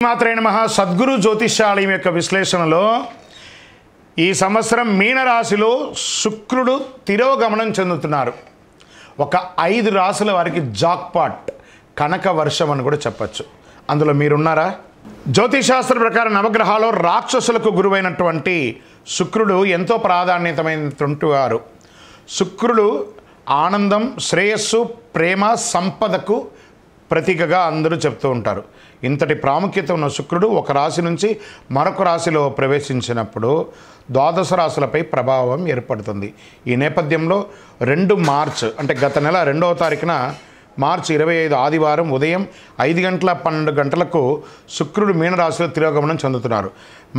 మాత్రే నమః. సద్గురు జ్యోతిష్యాలయం యొక్క విశ్లేషణలో ఈ సంవత్సరం మీనరాశిలో శుక్రుడు తిరోగమనం చెందుతున్నారు. ఒక 5 రాశుల వారికి జాక్పాట్ కనక వర్షం అని కూడా చెప్పచ్చు. అందులో మీరున్నారా? జ్యోతిషాస్త్ర ప్రకారం నవగ్రహాల్లో రాక్షసులకు గురువైనటువంటి శుక్రుడు ఎంతో ప్రాధాన్యతమైనటువంటి వారు. శుక్రుడు ఆనందం, శ్రేయస్సు, ప్రేమ, సంపదకు ప్రతీకగా అందరూ చెప్తూ ఉంటారు. ఇంతటి ప్రాముఖ్యత ఉన్న శుక్రుడు ఒక రాశి నుంచి మరొక రాశిలో ప్రవేశించినప్పుడు ద్వాదశ రాశులపై ప్రభావం ఏర్పడుతుంది. ఈ నేపథ్యంలో 2 మార్చ్ అంటే గత నెల 2వ తారీఖున మార్చి 25 ఆదివారం ఉదయం 5:12 గంటలకు శుక్రుడు మీనరాశిలో తిరోగమనం చెందుతున్నారు.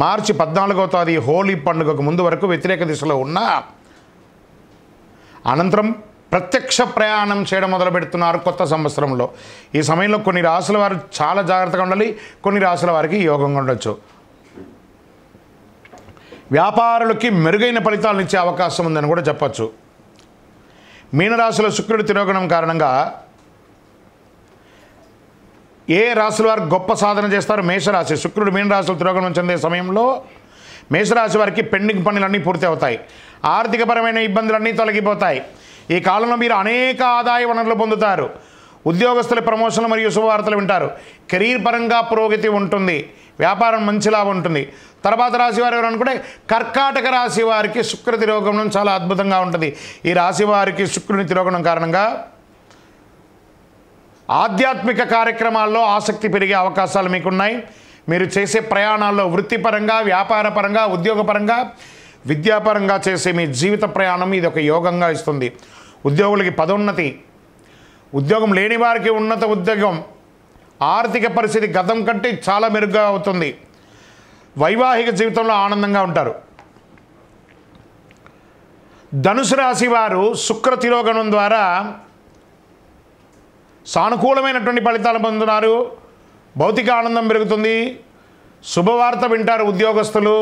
మార్చి 14వ తేదీ హోలీ పండుగకు ముందు వరకు వ్యతిరేక దిశలో ఉన్న అనంతరం ప్రత్యక్ష ప్రయాణం చేయడం మొదలు పెడుతున్నారు కొత్త సంవత్సరంలో. ఈ సమయంలో కొన్ని రాశుల వారు చాలా జాగ్రత్తగా ఉండాలి, కొన్ని రాశుల వారికి యోగంగా ఉండొచ్చు. వ్యాపారులకి మెరుగైన ఫలితాలను ఇచ్చే అవకాశం ఉందని కూడా చెప్పచ్చు. మీనరాశిలో శుక్రుడు తిరోగమనం కారణంగా ఏ రాశుల వారు గొప్ప సాధన చేస్తారు? మేషరాశి. శుక్రుడు మీనరాశిలో తిరోగమనం చెందే సమయంలో మేషరాశి వారికి పెండింగ్ పనులన్నీ పూర్తి అవుతాయి. ఆర్థికపరమైన ఇబ్బందులన్నీ తొలగిపోతాయి. ఈ కాలంలో మీరు అనేక ఆదాయ వనరులు పొందుతారు. ఉద్యోగస్తుల ప్రమోషన్లు మరియు శుభవార్తలు వింటారు. కెరీర్ పరంగా పురోగతి ఉంటుంది. వ్యాపారం మంచి లాభం ఉంటుంది. తర్వాత రాశి వారు ఎవరు అనుకుంటే కర్కాటక రాశి వారికి శుక్ర తిరోగమనం చాలా అద్భుతంగా ఉంటుంది. ఈ రాశి వారికి శుక్రుని తిరోగమనం కారణంగా ఆధ్యాత్మిక కార్యక్రమాల్లో ఆసక్తి పెరిగే అవకాశాలు మీకున్నాయి. మీరు చేసే ప్రయాణాల్లో వృత్తిపరంగా, వ్యాపారపరంగా, ఉద్యోగపరంగా, విద్యాపరంగా చేసే మీ జీవిత ప్రయాణం ఇది ఒక యోగంగా ఇస్తుంది. ఉద్యోగులకి పదోన్నతి, ఉద్యోగం లేని వారికి ఉన్నత ఉద్యోగం, ఆర్థిక పరిస్థితి గతం కంటే చాలా మెరుగ్గా అవుతుంది. వైవాహిక జీవితంలో ఆనందంగా ఉంటారు. ధనుసు రాశి వారు శుక్ర తిరోగమనం ద్వారా సానుకూలమైనటువంటి ఫలితాలు పొందుతున్నారు. భౌతిక ఆనందం పెరుగుతుంది. శుభవార్త వింటారు ఉద్యోగస్తులు.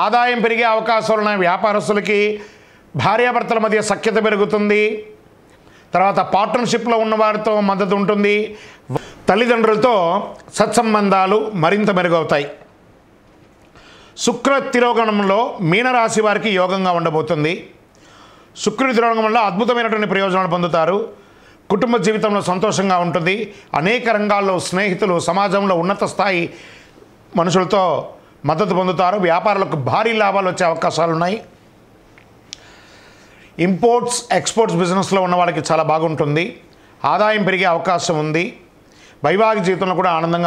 ఆదాయం పెరిగే అవకాశాలు ఉన్నాయి వ్యాపారస్తులకి. భార్యాభర్తల మధ్య సఖ్యత పెరుగుతుంది. తర్వాత పార్ట్నర్షిప్లో ఉన్నవారితో మద్దతు ఉంటుంది. తల్లిదండ్రులతో సత్సంబంధాలు మరింత మెరుగవుతాయి. శుక్ర తిరోగమనంలో మీనరాశి వారికి యోగంగా ఉండబోతుంది. శుక్రుడి తిరోగమనం వల్ల అద్భుతమైనటువంటి ప్రయోజనాలు పొందుతారు. కుటుంబ జీవితంలో సంతోషంగా ఉంటుంది. అనేక రంగాల్లో స్నేహితులు, సమాజంలో ఉన్నత స్థాయి మనుషులతో మద్దతు పొందుతారు. వ్యాపారులకు భారీ లాభాలు వచ్చే అవకాశాలు ఉన్నాయి. ఇంపోర్ట్స్, ఎక్స్పోర్ట్స్ బిజినెస్లో ఉన్న వాళ్ళకి చాలా బాగుంటుంది. ఆదాయం పెరిగే అవకాశం ఉంది. వైవాహిక జీవితంలో కూడా ఆనందంగా